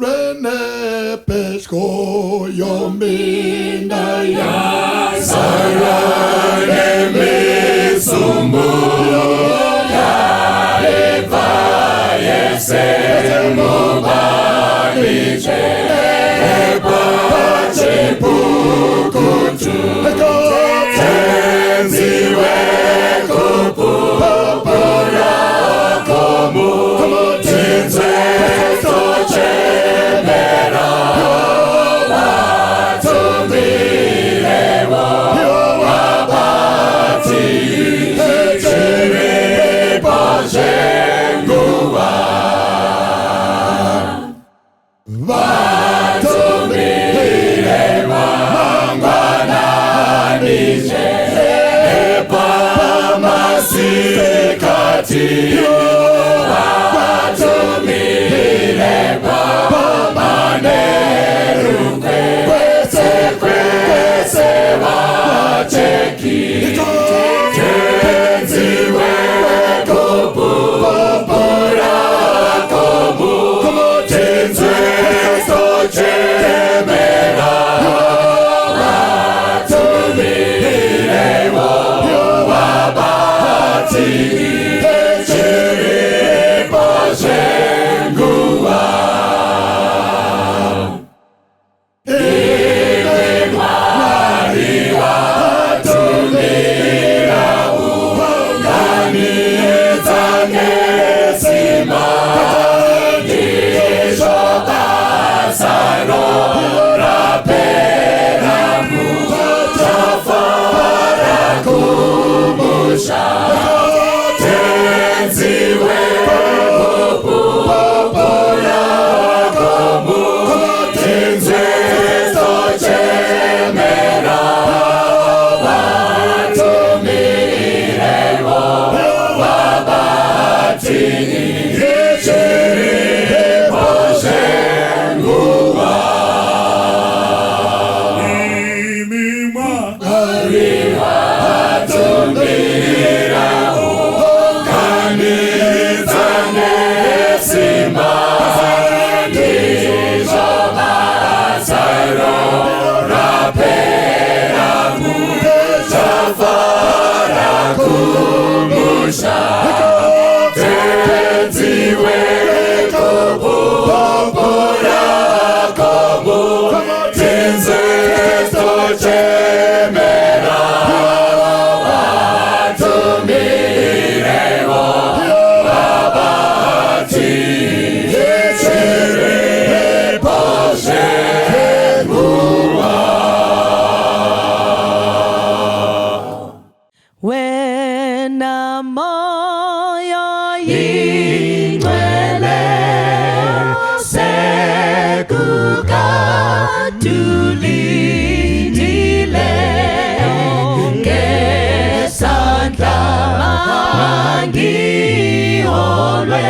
Rene Pesco Yomina Ya Sarane Misumbu Ya Eva Yese Mubaniche Eba Chipukutu Tenziwe Kupu Pura Komu Tinze Toche Mera Watumirewo Wabati Chiri Pojenguwa Watumirewa Mangwananije Epa Masikati Watumirewa Manerukwe Kwese Wacheki Tenziwe Kupu Pura Komu Tenze Toche Mera Watumirewo Wabati Chiri Pojenguwa Tenziwe Kupu Pura Komu Tenze Toche Mera Watumirewo Wabati Chiri Pojenguwa Tenziwe Kupu Pura Komu Tenze Toche Mera Watumirewo Wabati Chiri Pojenguwa Wena moyo yinwele sekuka tulindile ngesandla mangiholwe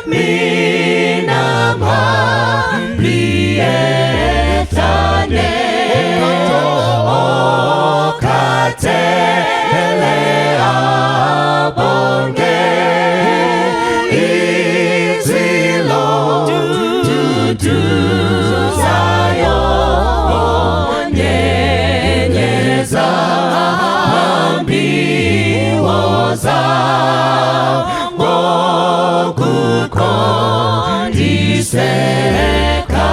mina mhambliyetane okatele abonge izilo tutuzayo nyenyeza mbiwoza ngokukondiseka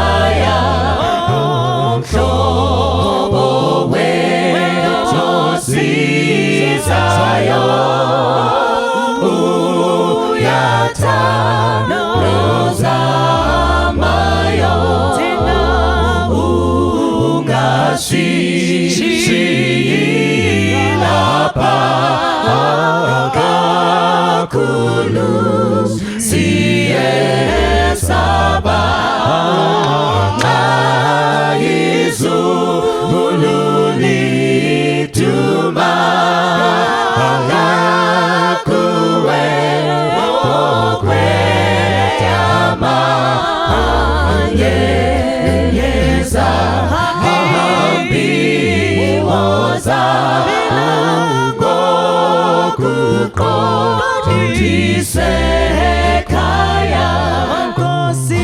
mhlobo wetosizayo uyathanozamayo ungashiyilapha kakhulu siyesaba izulu lituma kuwe okwetama yeza hambiwoza gokuqondisekaya Nkosi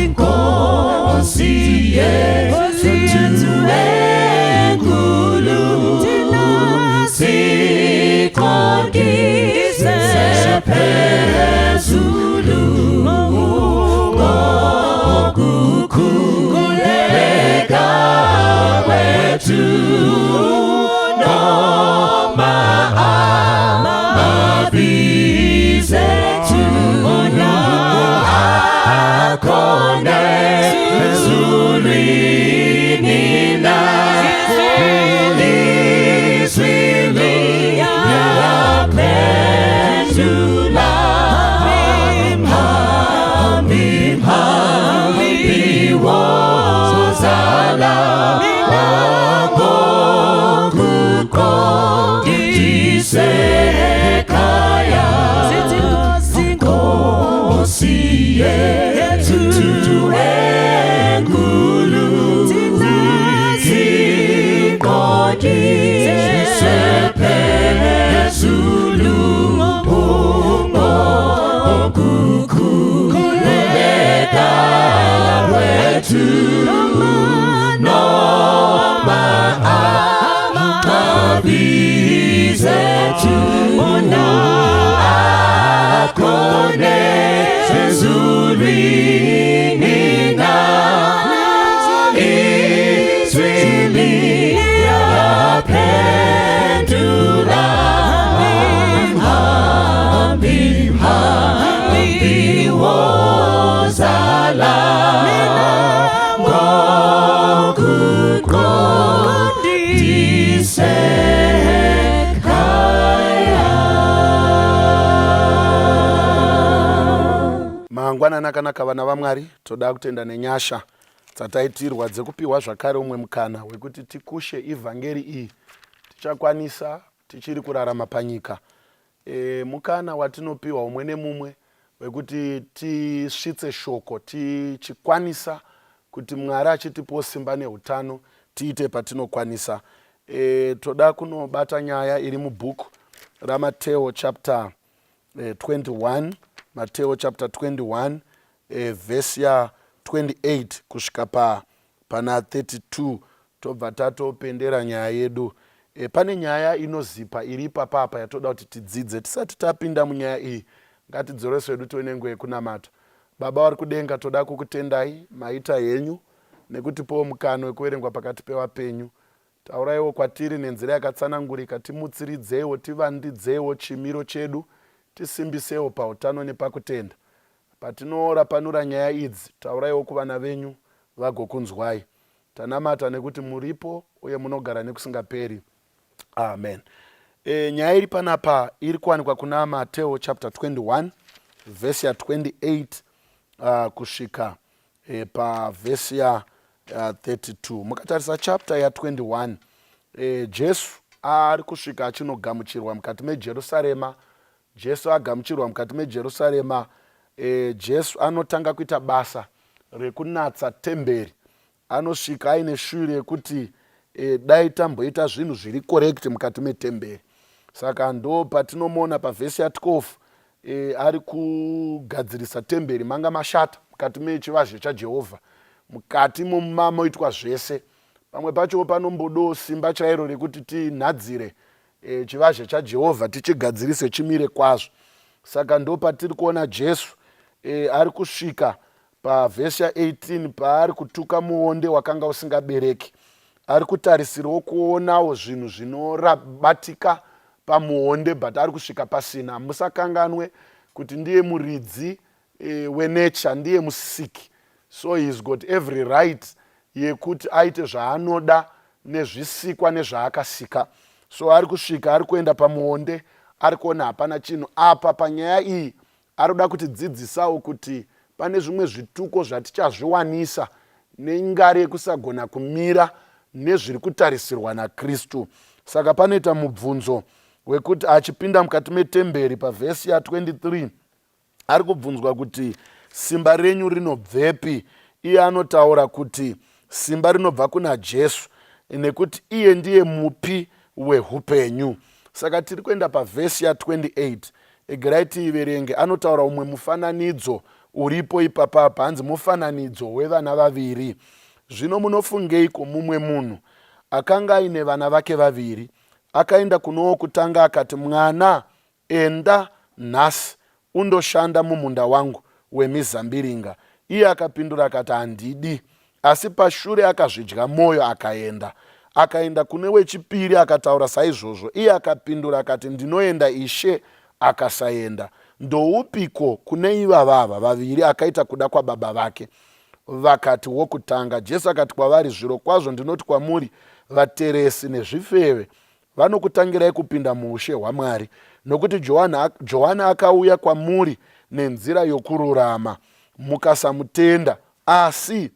Mangwana nakanaka vana vaMwari, toda kutenda nenyasha dzataitirwa dzekupiwa zvakare umwe mukana wekuti tikushe ivhangeri iyi tichakwanisa tichiri kurarama panyika. Mukana watinopiwa umwe nemumwe wekuti tisvitse shoko tichikwanisa kuti Mwari achitipo simba neutano tiite patinokwanisa. Toda kunobata nyaya iri mubhuku raMateo chapter 21, Mateo chapter 21 verse ya 28 kusvika pana 32 tobva tatopendera nyaya yedu. Pane nyaya inozipa iri papapa yatoda kuti tidzidze. Tisati tapinda munyaya iyi, ngatidzorese hedu tive nenguva yekunamata. Baba vari kudenga, toda kukutendai maita henyu nekutipawo mukana wekuverengwa pakati pevapenyu. Tauraiwo kwatiri nenzira yakatsanangurika, timutsiridzewo, tivandidzewo chimiro chedu, tisimbisewo pautano nepakutenda. Patinorapanura nyaya idzi, tauraiwo kuvana venyu vagokunzwai. Tanamata nekuti muripo uye munogara nekusingaperi. Amen. Nyaya iri panapa iri kuwanikwa kuna Mateo chapter 21 verse ya 28 kusvika pavhesi ya 32. Mukatarisa chapter ya 21, Jesu ari kusvika achinogamuchirwa mukati meJerusarema. Jesu agamuchirwa mukati meJerusarema. Jesu anotanga kuita basa rekunatsa temberi. Anosvika aine shuri yekuti dai tamboita zvinhu zviri correct mukati metemberi. Saka ndo patinomona pavhesi ya 12 ari kugadzirisa temberi manga mashata mukati mechivazhe chaJehovha. Mukati moitwa zvese. Pamwe pacho panombodo simba chairo rekuti tinhadzire chivazhe chaJehovha tichigadzirise chimire kwazvo. Saka ndo patiri kuona Jesu ari kusvika pavhesi ya 18 paari kutuka muonde wakanga usingabereki. Ari kutarisirawo kuonawo zvinhu zvinobatika pamuonde, but ari kusvika pasina. Musakanganwe kuti ndiye muridzi wenature, ndiye musiki. So he's got every right yekuti aite zvaanoda nezvisikwa nezvaakasika. So ari kusvika, ari kuenda pamuonde, ari kuona hapana chinhu. Apa panyaya iyi ari kuda kutidzidzisawo kuti pane zvimwe zvituko zvatichazviwanisa nengari yekusagona kumira nezviri kutarisirwa naKristu. Saka panoita mubvunzo wekuti achipinda mukati metemberi pavhesi ya 23 ari kubvunzwa kuti simba renyu rinobvepi. Iye anotaura kuti simba rinobva kuna Jesu nekuti iye ndiye mupi wehupenyu. Saka tiri kuenda pavhesi ya 28. Egerai tiiverenge. Anotaura umwe mufananidzo uripo ipapa hanzi mufananidzo wevana vaviri. Zvino munofungeiko mumwe munhu akanga aine vana vake vaviri, akaenda kuno kutanga akati, mwana, enda nhasi undoshanda mumunda wangu wemizambiringa. Iye akapindura akati, handidi. Asi pashure akazvidya mwoyo akaenda. Akaenda kune wechipiri akataura saizvozvo. Iye akapindura akati, ndinoenda ishe, akasaenda. Ndoupiko kune ivavava vaviri akaita kuda kwababa vake? Vakati wokutanga. Jesu akati kwavari, zviro kwazvo ndinoti kwamuri, vateresi nezvifeve vanokutangirai kupinda muushe hwaMwari. Nokuti Johani akauya kwamuri nenzira yokururama, mukasamutenda, asi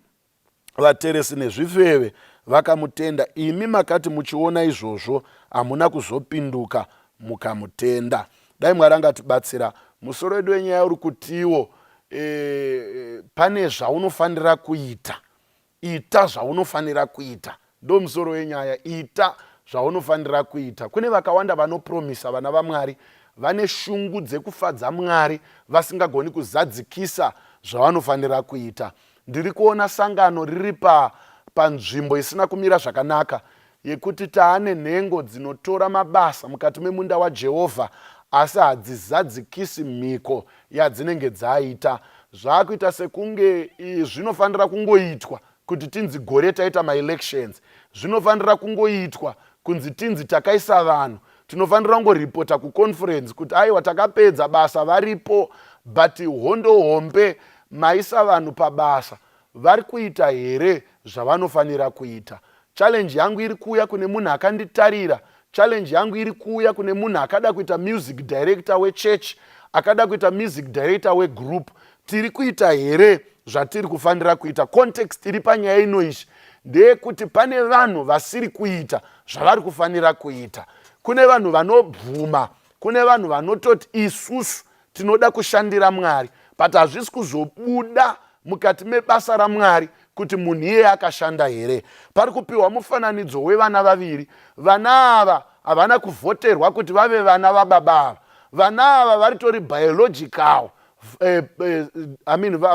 vateresi nezvifeve vakamutenda. Imi makati muchiona izvozvo hamuna kuzopinduka mukamutenda. Dai Mwari angatibatsira. Musoro wedu wenyaya uri kutiwo pane zvaunofanira kuita. Ita zvaunofanira kuita. Ndo musoro wenyaya. Ita zvaunofanira kuita. Kune vakawanda vanopromisa vana vaMwari, vane shungu dzekufadza Mwari, vasingagoni kuzadzikisa zvavanofanira kuita. Ndiri kuona sangano riri panzvimbo isina kumira zvakanaka, yekuti taane nhengo dzinotora mabasa mukati memunda waJehovha, asi hadzizadzikisi mhiko yadzinenge dzaita. Zvaakuita sekunge zvinofanira kungoitwa kuti tinzi gore taita maelections. Zvinofanira kungoitwa kunzi tinzi takaisa vanhu. Tinofanira kungoripota kuconference kuti aiwa takapedza basa, varipo, but hondo hombe maisa vanhu pabasa. Vari kuita here zvavanofanira kuita? Challenge yangu iri kuuya kune munhu akanditarira. Challenge yangu iri kuuya kune munhu akada kuita music director wechurch, akada kuita music director wegroup. Tiri kuita here zvatiri kufanira kuita? Context iri panyaya inoizvi ndeyekuti pane vanhu vasiri kuita zvavari kufanira kuita. Kune vanhu vanobvuma, kune vanhu vanototi isusu tinoda kushandira Mwari, but hazvisi kuzobuda mukati mebasa raMwari kuti munhu iye akashanda here. Pari kupiwa mufananidzo wevana vaviri. Vana ava havana kuvhoterwa kuti vave vana vababa ava. Vana ava varitori biological,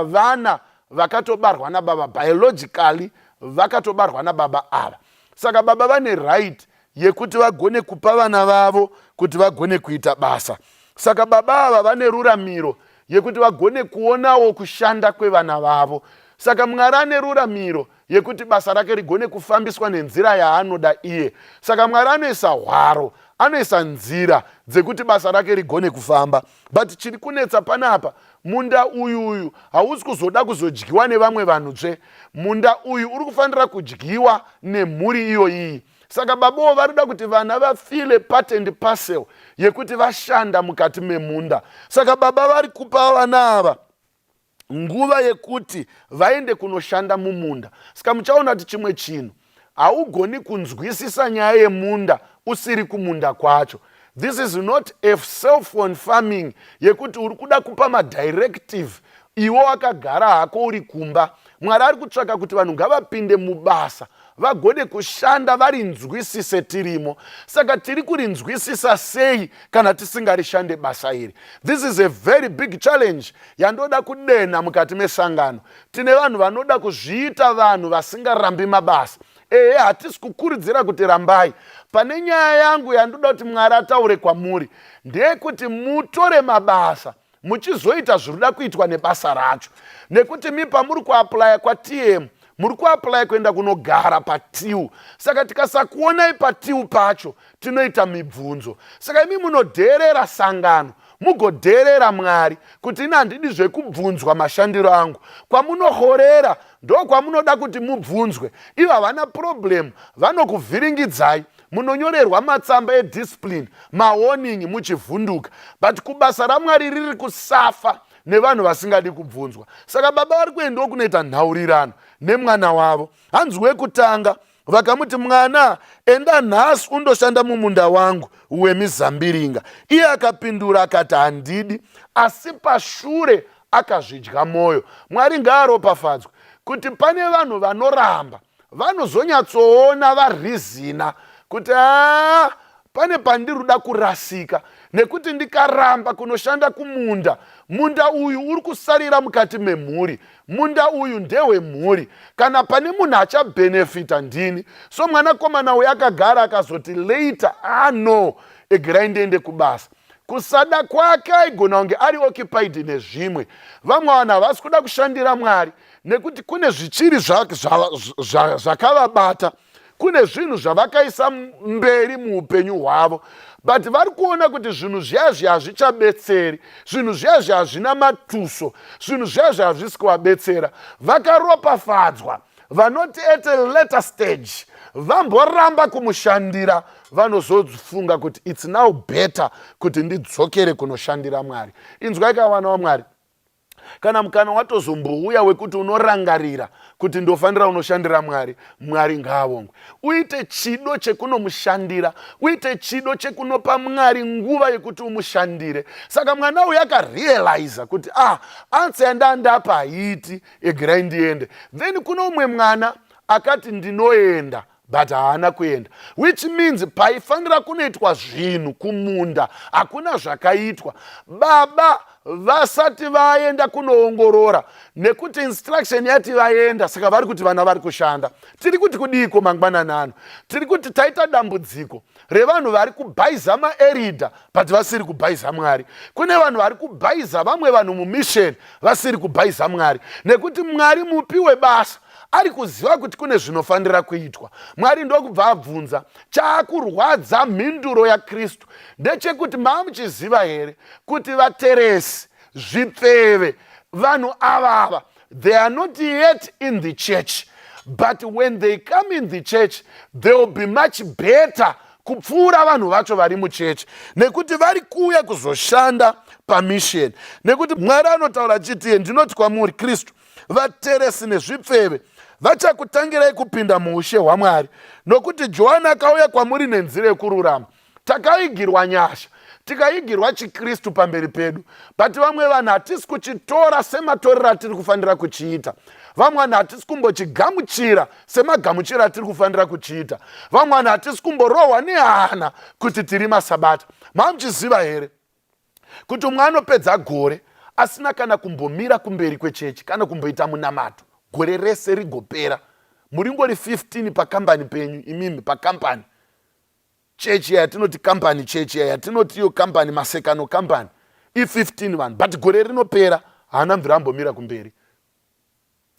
vana vakatobarwa nababa, biologically vakatobarwa nababa ava. Saka baba vane right yekuti vagone kupa vana vavo kuti vagone kuita basa. Saka baba ava vane ruramiro yekuti vagone kuonawo kushanda kwevana vavo. Saka Mwari ane ruramiro yekuti basa rake rigone kufambiswa nenzira yaanoda iye. Saka Mwari anoisa hwaro, anoisa nzira dzekuti basa rake rigone kufamba. But chiri kunetsa panapa, munda uyu hausi kuzoda kuzodyiwa nevamwe vanhu tsve. Munda uyu uri kufanira kudyiwa nemhuri iyo iyi. Saka babavo varida kuti vana vafile part and parcel yekuti vashanda mukati memunda. Saka baba vari kupa vana ava nguva yekuti vaende kunoshanda mumunda. Saka muchaona kuti chimwe chinhu, haugoni kunzwisisa nyaya yemunda usiri kumunda kwacho. This is not a cell-phone farming yekuti uri kuda kupa madirective iwo wakagara hako uri kumba. Mwari ari kutsvaka kuti vanhu ngavapinde mubasa, vagone kushanda vari nzwisise tirimo. Saka tiri kurinzwisisa sei kana tisingarishande basa iri? This is a very big challenge yandoda kudenha mukati mesangano. Tine vanhu vanoda kuzviita vanhu vasingarambi mabasa. Hatisi kukurudzira kuti rambai. Pane nyaya yangu yandoda kuti Mwari ataure kwamuri ndeyekuti mutore mabasa muchizoita zviroda kuitwa nebasa racho. Nekuti mi pamuri kuaplaya kwaTM, muri kuaplaya kuenda kunogara paTUE. Saka tikasakuonai paTUE pacho tinoita mibvunzo. Saka imi munodherera sangano, mugodherera Mwari kuti ina handidi zvekubvunzwa mashandiro angu. Kwamunohorera ndo kwamunoda kuti mubvunzwe. Ivo havana problem, vanokuvhiringidzai. Munonyorerwa matsamba ediscipline, mawarning muchivhunduka. But kubasa raMwari riri kusafa nevanhu vasingadi kubvunzwa. Saka baba vari kuendawo kunoita nhaurirano nemwana wavo. Hanzi wekutanga vakamuti, mwana, enda nhasi undoshanda mumunda wangu wemizambiringa. Iye akapindura akati, handidi. Asi pashure akazvidya mwoyo. Mwari ngaaropafadzwe kuti pane vanhu vanoramba, vanozonyatsoona varizina kuti pane pandiruda kurasika. nekuti ndikaramba kunoshanda kumunda, munda uyu uri kusarira mukati memhuri, munda uyu ndewemhuri, kana pane munhu achabhenefita ndini. So mwanakomana uyu akagara akazoti later, no, egerai ndiende kubasa. Kusada kwake aigona kunge ari occupied nezvimwe. Vamwe vanhu havasi kuda kushandira Mwari nekuti kune zvichiri zvakavabata, kune zvinhu zvavakaisa mberi muupenyu hwavo, but vari kuona kuti zvinhu zviya hazvichabetseri, zvinhu zviya hazvina matuso, zvinhu zviya hazvisi kuvabetsera. Vakaropafadzwa vanoti at a later stage vamboramba kumushandira, vanozofunga kuti it's now better kuti ndidzokere kunoshandira Mwari. Inzwai vana vaMwari, kana mukana watozombouya wekuti unorangarira kuti ndofanira unoshandira Mwari, Mwari ngaavongwe. Uite chido chekunomushandira, uite chido chekunopa Mwari nguva yekuti umushandire. Saka mwana uyu akarealiza kuti anse yandandapa haiti, egerai ndiende. Then kuno umwe mwana akati ndinoenda, but haana kuenda, which means paifanira kunoitwa zvinhu kumunda hakuna zvakaitwa. Baba vasati vaenda kunoongorora, nekuti instruction yati vaenda, saka vari kuti vana vari kushanda. Tiri kuti kudiko mangwanani ano? Tiri kuti taita dambudziko revanhu vari kubhaiza maerida but vasiri kubhaiza Mwari. Kune vanhu vari kubhaiza vamwe vanhu mumission vasiri kubhaiza Mwari, nekuti Mwari mupi webasa ari kuziva kuti kune zvinofanira kuitwa. Mwari ndokubva abvunza, chaakurwadza mhinduro yaKristu ndechekuti maamuchiziva here kuti vateresi, zvipfeve, vanhu avava, they are not yet in the church, but when they come in the church they will be much better kupfuura vanhu vacho vari muchechi, nekuti vari kuuya kuzoshanda pamission. Nekuti Mwari anotaura chitiye, ndinoti kwamuri Kristu, vateresi nezvipfeve vachakutangirai kupinda muushe hwaMwari, nokuti Johani akauya kwamuri nenzira yekururama. Takaigirwa nyasha, tikaigirwa chiKristu pamberi pedu, but vamwe vanhu hatisi kuchitora sematorero atiri kufanira kuchiita. Vamwe vanhu hatisi kumbochigamuchira semagamuchiro atiri kufanira kuchiita. Vamwe vanhu hatisi kumborohwa nehana kuti tiri maSabata. Mamuchiziva here kuti umwe anopedza gore asina kana kumbomira kumberi kwechechi kana kumboita munamato, gore rese rigopera, muringori 15 pakambani penyu, imimi pakampani chechi yatinoti kampani, chechi yatinoti iyo kampani, masekano kampani, i15 vanhu, but gore rinopera haana mvira ambomira kumberi.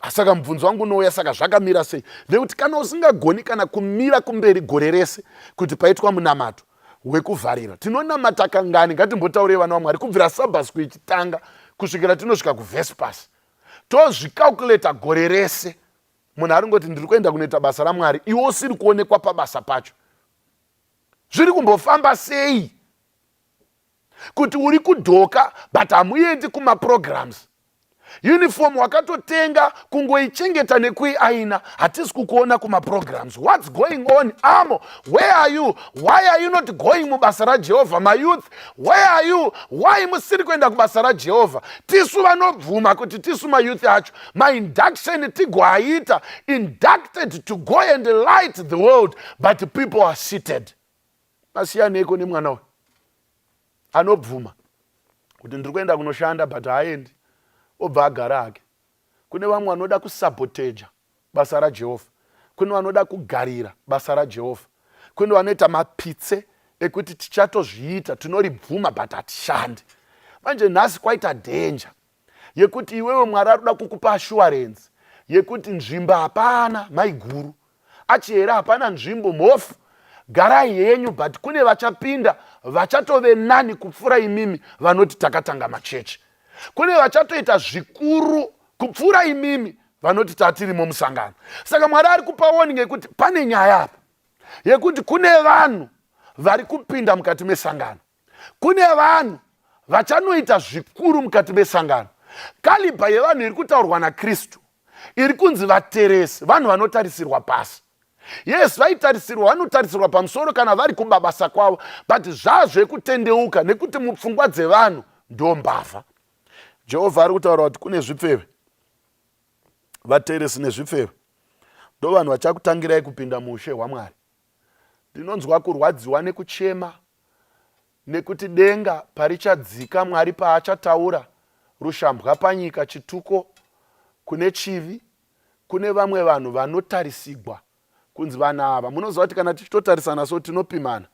Saka mubvunzo wangu unouya, saka zvakamira sei? Nekuti kana usingagoni kana kumira kumberi gore rese kuti paitwa munamato wekuvharira, tinonamata kangani? Ngatimbotaurei vana vaMwari, kubvira sabhasku ichitanga kusvikira tinosvika kuvhesipasi, tozvikalkuleta gore rese. Munhu aringoti ndiri kuenda kunoita basa raMwari, iwe usiri kuonekwa pabasa pacho. Zviri kumbofamba sei kuti uri kudhoka but hamuendi kumaprograms? Uniform wakatotenga kungoichengeta nekuiaina, hatisi kukuona kumaprograms. What's going on? Amo, where are you? Why are you not going mubasa raJehovha? My youth, where are you? Why musiri kuenda kubasa raJehovha? Tisu vanobvuma kuti tisu mayouth acho ma-induction tigwaita, inducted to go and light the world, but people are seated. Masiyaneko nemwana uyu anobvuma kuti ndiri kuenda kunoshanda but haaendi, obva agara hake. Kune vamwe vanoda kusaboteja basa raJehovha, kune vanoda kugarira basa raJehovha, kune vanoita mapitse ekuti tichatozviita, tinoribvuma but hatishandi. Manje nhasi kwaita danger yekuti iwewe Mwari arikuda kukupa assurance yekuti nzvimbo hapana, maiguru achihera hapana nzvimbo, mhofu garai yenyu, but kune vachapinda vachatove nani kupfuura imimi vanoti takatanga machechi. Kune vachatoita zvikuru kupfuura imimi vanoti tatirimo musangano. Saka Mwari ari kupa warning yekuti pane nyaya apa yekuti kune vanhu vari kupinda mukati mesangano, kune vanhu vachanoita zvikuru mukati mesangano. Kaliba yevanhu iri kutaurwa naKristu iri kunzi vateresi, vanhu vanotarisirwa pasi. Yes, vaitarisirwa, vanotarisirwa pamusoro kana vari kubabasa kwavo, but zvazvekutendeuka nekuti mupfungwa dzevanhu ndombavha. Jehovha ari kutaura kuti kune zvipfeve, vateresi nezvipfeve ndo vanhu vachakutangirai kupinda muushe hwaMwari. Ndinonzwa kurwadziwa nekuchema nekuti denga parichadzika Mwari paachataura rushambwa panyika, chituko kune chivi, kune vamwe vanhu vanotarisigwa kunzi vana ava. Munoziva kuti kana tichitotarisana so tinopimana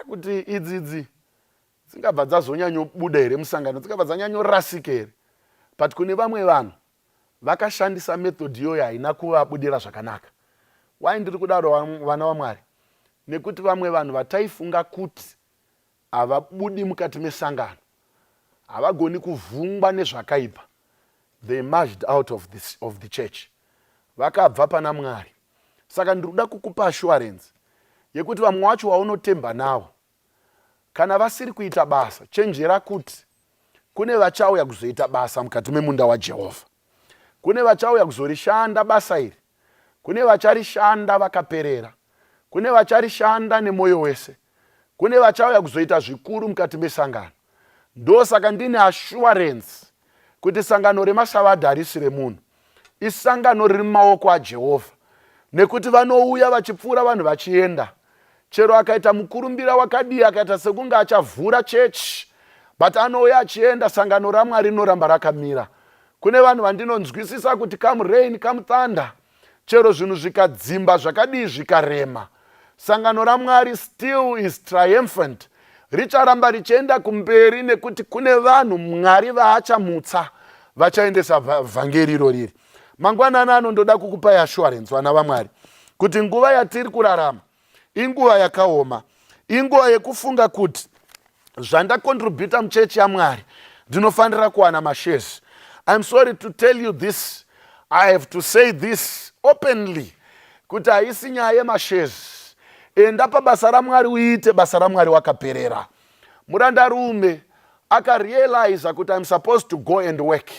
kuti idzidzi dzingabva dzazonyanyobuda here musangano, dzingabva dzanyanyorasika here. But kune vamwe vanhu vakashandisa method iyoyo haina kuvabudira zvakanaka. Why ndiri kudaro vana vaMwari? Nekuti vamwe vanhu vataifunga kuti havabudi mukati mesangano, havagoni kuvhungwa nezvakaipa, they marched out of the church, vakabva pana Mwari. Saka ndikuda kukupa assurance yekuti vamwe vacho vaunotemba navo kana vasiri kuita basa, chenjera kuti kune vachauya kuzoita basa mukati memunda waJehovha. Kune vachauya kuzorishanda basa iri, kune vacharishanda vakaperera, kune vacharishanda nemwoyo wese, kune vachauya kuzoita zvikuru mukati mesangano. Ndosaka ndine assurance kuti sangano remasavadha harisi remunhu, isangano riri mumaoko aJehovha, nekuti vanouya vachipfuura vanhu vachienda. Chero akaita mukurumbira wakadii, akaita sekunge achavhura chechi, but anouya achienda, sangano raMwari rinoramba rakamira. Kune vanhu vandinonzwisisa kuti come rain come thunder, chero zvinhu zvikadzimba zvakadii zvikarema, sangano raMwari still is triumphant, richaramba richienda kumberi, nekuti kune vanhu Mwari vaachamutsa vachaendesa vhangeri riri. Mangwanani ano ndoda kukupai assurance vana vaMwari kuti nguva yatiri kurarama inguva yakaoma, inguva yekufunga kuti zvandakontributa muchechi yaMwari ndinofanira kuwana mashezi. I'm sorry to tell you this, I have to say this openly, kuti haisi nyaya yemashezi. Enda pabasa raMwari uite basa raMwari wakaperera. Murandarume akarealize kuti I'm supposed to go and work.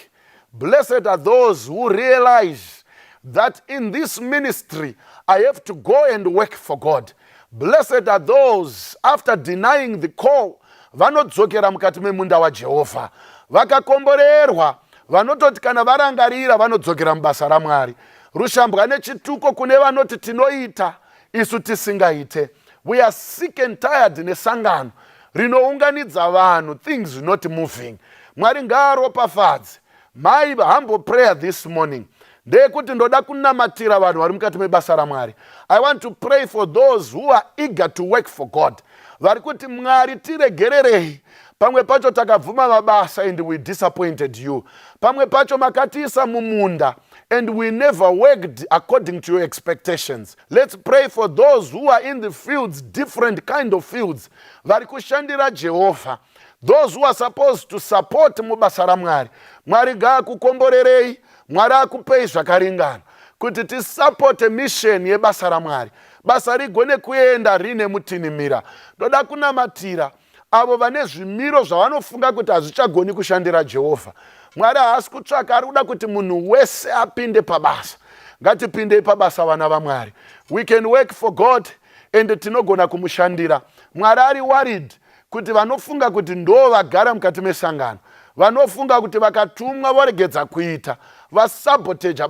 Blessed are those who realize that in this ministry I have to go and work for God. Blessed are those after denying the call vanodzokera mukati memunda waJehovha, vakakomborerwa, vanototi kana varangarira vanodzokera mubasa raMwari. Rushambwa nechituko kune vanoti tinoita isu tisingaite. We are sick and tired nesangano rinounganidza vanhu, things not moving. Mwari ngaaropafadze. My humble prayer this morning ndeyekuti ndoda kunamatira vanhu vari mukati mebasa raMwari. I want to pray for those who are eager to work for God. Vari kuti Mwari tiregererei, pamwe pacho takabvuma mabasa and we disappointed you. Pamwe pacho makatiisa mumunda and we never worked according to your expectations. Let's pray for those who are in the fields, different kind of fields, vari kushandira Jehovah, those who are supposed to support mubasa raMwari. Mwari ngaakukomborerei, Mwari akupei zvakaringana kuti tisupport mission yebasa raMwari, basa rigone kuenda rine mutinimira. Ndoda kunamatira avo vane zvimiro zvavanofunga kuti hazvichagoni kushandira Jehovha. Mwari haasi kutsvaka, ari kuda kuti munhu wese apinde pabasa. Ngatipindei pabasa vana vaMwari. We can work for God and tinogona kumushandira. Mwari ari worried kuti vanofunga kuti ndo vagara mukati mesangano, vanofunga kuti vakatumwa voregedza kuita, vasaboteja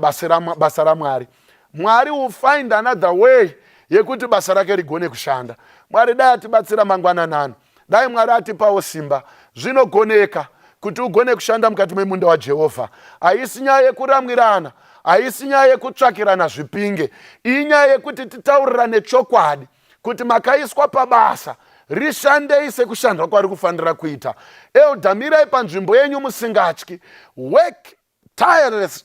basa raMwari. Mwari will find another way yekuti basa rake rigone kushanda. Mwari dai atibatsira mangwananano, dai Mwari atipawo simba. Zvinogoneka kuti ugone kushanda mukati memunda waJehovha. Haisi nyaya yekuramwirana, haisi nyaya yekutsvakirana zvipinge, inyaya yekuti titaurirane chokwadi kuti makaiswa pabasa rishandei sekushanda kwari kufanira kuita. Eudhamirai panzvimbo yenyu musingatyi. Work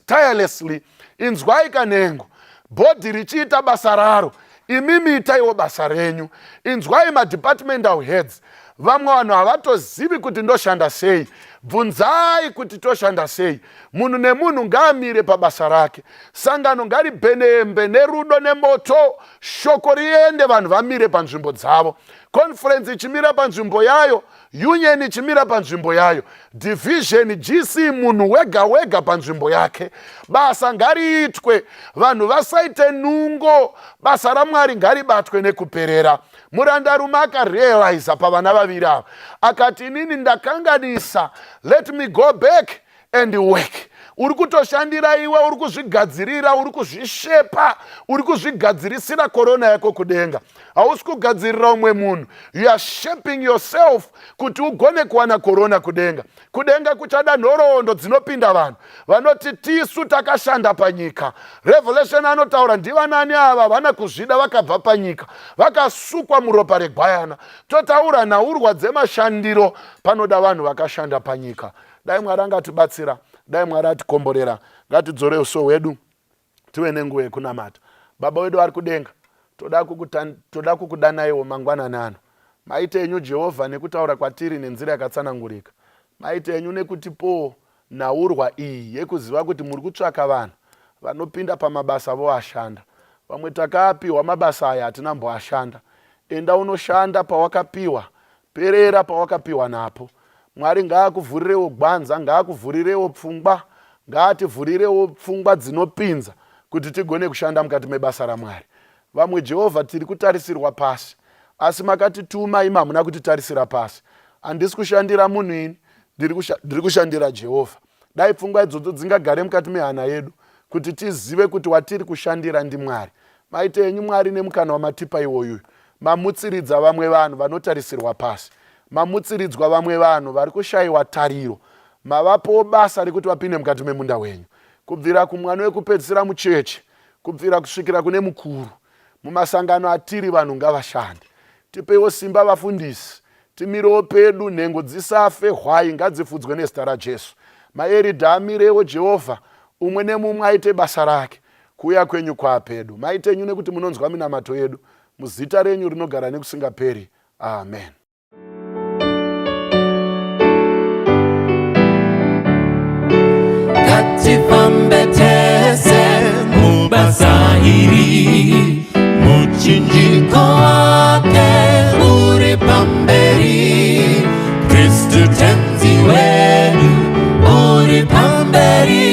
tirelessly. Inzwai kanengo, bhodhi richiita basa raro, imimi itaiwo basa renyu. Inzwai madepartmental heads, vamwe vanhu havatozivi kuti ndoshanda sei. Bvunzai kuti toshanda sei. Munhu nemunhu ngaamire pabasa rake. Sangano ngaribhenembe nerudo nemoto, shoko riende, vanhu vamire panzvimbo dzavo. Conference ichimira panzvimbo yayo, union ichimira panzvimbo yayo, division GC munhu wega wega panzvimbo yake. Basa ngariitwe, vanhu vasaite nungo, basa raMwari ngaribatwe nekuperera. Murandarume akarealize pavana vaviri ava akati, inini ndakanganisa, let me go back and work. uri kutoshandira iwe, uri kuzvigadzirira, uri kuzvishepa, uri kuzvigadzirisira korona yako kudenga. Hausi kugadzirira umwe munhu. You are shaping yourself kuti ugone kuwana korona kudenga. Kudenga kuchada nhoroondo dzinopinda vanhu vanoti tisu takashanda panyika. Revelation anotaura ndivanani ava vana kuzvida vakabva panyika, vakasukwa muropa regwayana. Totaura nhaurwa dzemashandiro, panoda vanhu vakashanda panyika. Dai Mwari angatibatsira, dai Mwari atikomborera, ngatidzore uso hwedu tive nenguva yekunamata. Baba wedu ari kudenga, toda kukudanaiwo mangwanani ano. Maite enyu Jehovha nekutaura kwatiri nenzira yakatsanangurika. Maite enyu nekutipo nhaurwa iyi yekuziva kuti muri kutsvaka vanhu vanopinda pamabasa voashanda. Vamwe takapiwa mabasa aya hatina mboashanda. Enda unoshanda pawakapiwa, perera pawakapiwa napo. Mwari ngaakuvhurirewo gwanza, ngaakuvhurirewo pfungwa, ngaativhurirewo pfungwa dzinopinza kuti tigone kushanda mukati mebasa raMwari. Vamwe Jehovha tiri kutarisirwa pasi, asi makatituma imi hamuna kutitarisira pasi. Handisi kushandira munhu ini, ndiri kushandira Jehovha. Dai pfungwa idzodzo dzingagare mukati mehana yedu kuti tizive kuti watiri kushandira ndiMwari. Maite enyu Mwari nemukana wamatipa iwoyu, mamutsiridza vamwe vanhu vanotarisirwa pasi, mamutsiridzwa vamwe vanhu vari kushayiwa tariro, mavapo basa rekuti vapinde mukati memunda wenyu, kubvira kumwana wekupedzisira mucheche, kubvira kusvikira kune mukuru. Mumasangano atiri vanhu ngavashande. Tipewo simba vafundisi, timirewo pedu, nhengo dzisafe, hwai ngadzifudzwe nezita raJesu. Maeridha amirewo Jehovha, umwe nemumwe aite basa rake, kuuya kwenyu kwaapedu. Maite enyu nekuti munonzwa minamato yedu, muzita renyu rinogara nekusingaperi. Amen. Katifambe tese mubasa iri, muchinjiko wake uri pamberi, Kristu tenzi wedu uri pamberi,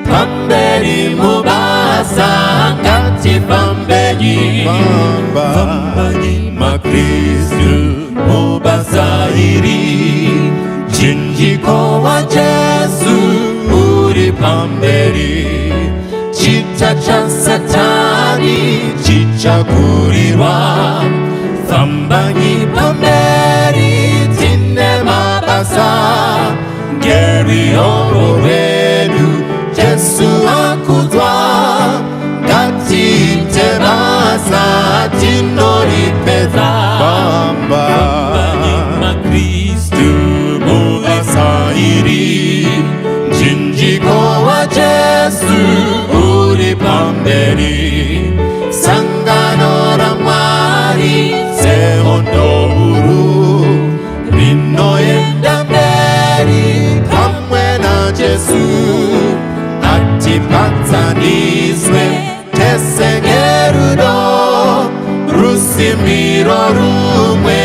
pamberi mubasa katifambe ma Kristu mubasa iri, chinjiko wa Jesu uri pamberi, chita cha Satani chichakurirwa, fambanyi pamberi tine mabasa, ngeri ororedu Jesu akuzwa, ngatiite basa tinoripeza, fambanyi ma Kristu mubasa iri, chinjiko wa Jesu uri pamberi, sangano la Mwari sehondo huru, rinoenda mberi kamwe na Jesu, atipatsaniswe tesengerudo, rusimiro rumwe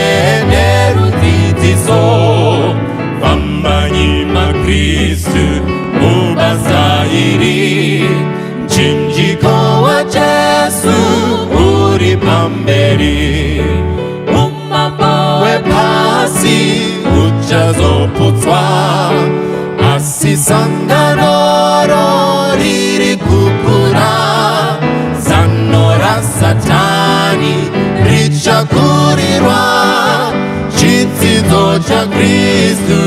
nerudzidziso, fambanyi ma Kristu mubasa iri, chinjiko wa Jesu uri pamberi, umambo wepasi uchazoputswa, asi sanganoro riri kukura, zano ra Satani richakurirwa, chidzidzo cha Kristu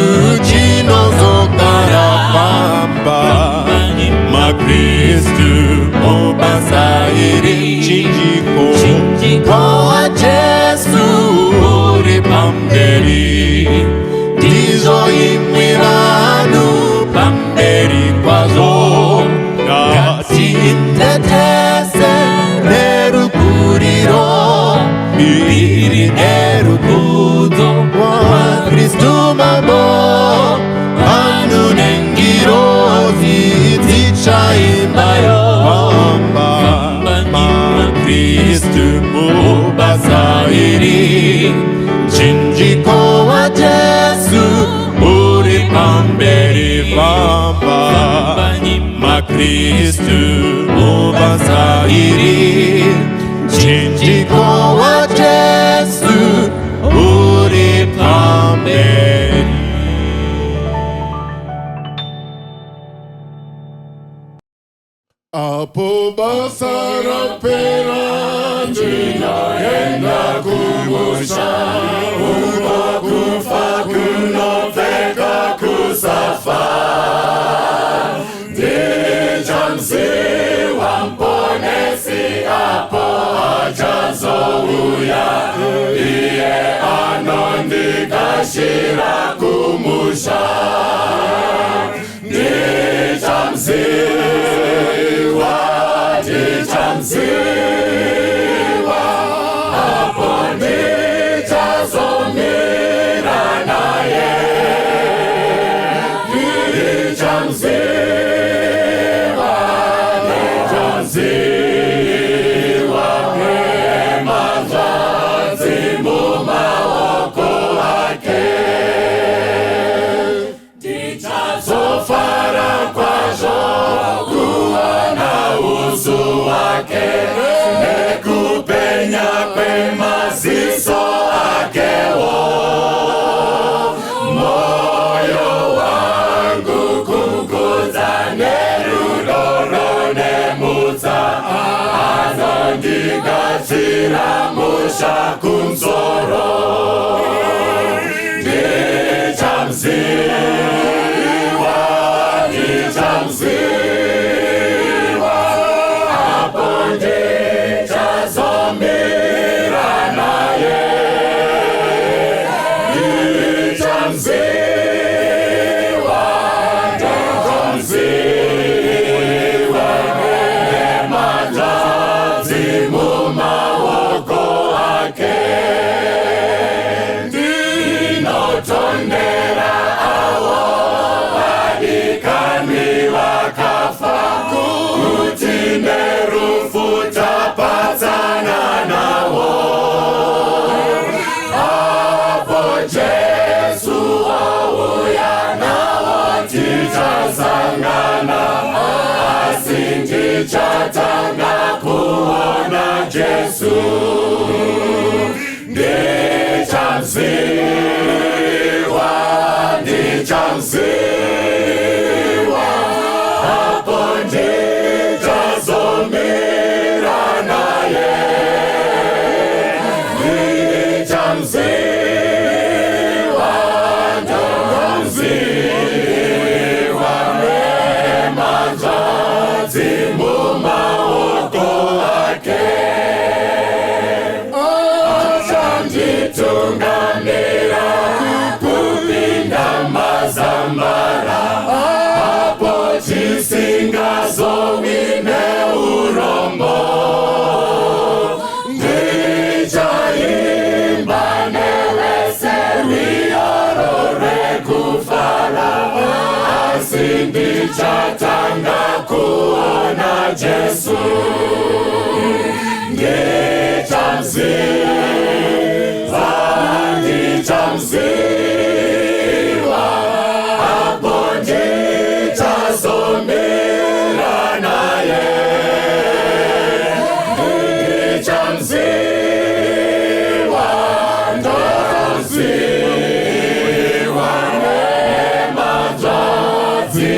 chinozogara pamba, ma Kristu mubasa iri, chinjiko wa Jesu uri pamberi, ndizo imwe vanhu pamberi kwazo, ngatitetese nerukuriro, miri nerukudzo wa Kristu mambo, vanhu nengirozi dzichaimbayo, fambanyi ma Kristu mubasa iri, chinjiko wa Jesu uri pamberi, fambanyi ma Kristu mubasa iri, chinjiko wa Jesu uri pamberi. Apo basa rapera ndinoenda kumusha, uko kufa kunopfeka kusafa. Ndichamziwa mponesi apo achazouya, iye anondikashira kumusha. Ndichamziwa, apo ndichazomira naye. Ndichamziwa, rema zvazi mumaoko ake. Ndichazofara kwazvo kuona uso wake, nekupenya kwemaziso akewo. Moyo wangu kumukudza nerudo ronemutsa, anondigadzira musha kumusoro. Ndichamziwa, apo ndichazomira naye. Ndichamziwa, rema zvazi mumaoko ake. Ndinotondera avo vadikani vakafa, kuti nerufu tapatsana navo. Apo Jesu auya navo tichasangana, asi ndichatanga kuona Jesu. Ndichamziwa, apo ndichazomira naye. Ndichamziwa, rema zvazi mumaoko ake. Achanditungamira kupinda mazambara, apo chisingazowi neurombo. Ndichaimba nevese rwiyo rekufara, asi ndichatanga kuona Jesu. Ndichamziwa, apo ndichazomira naye. Ndichamziwa, rema zvazi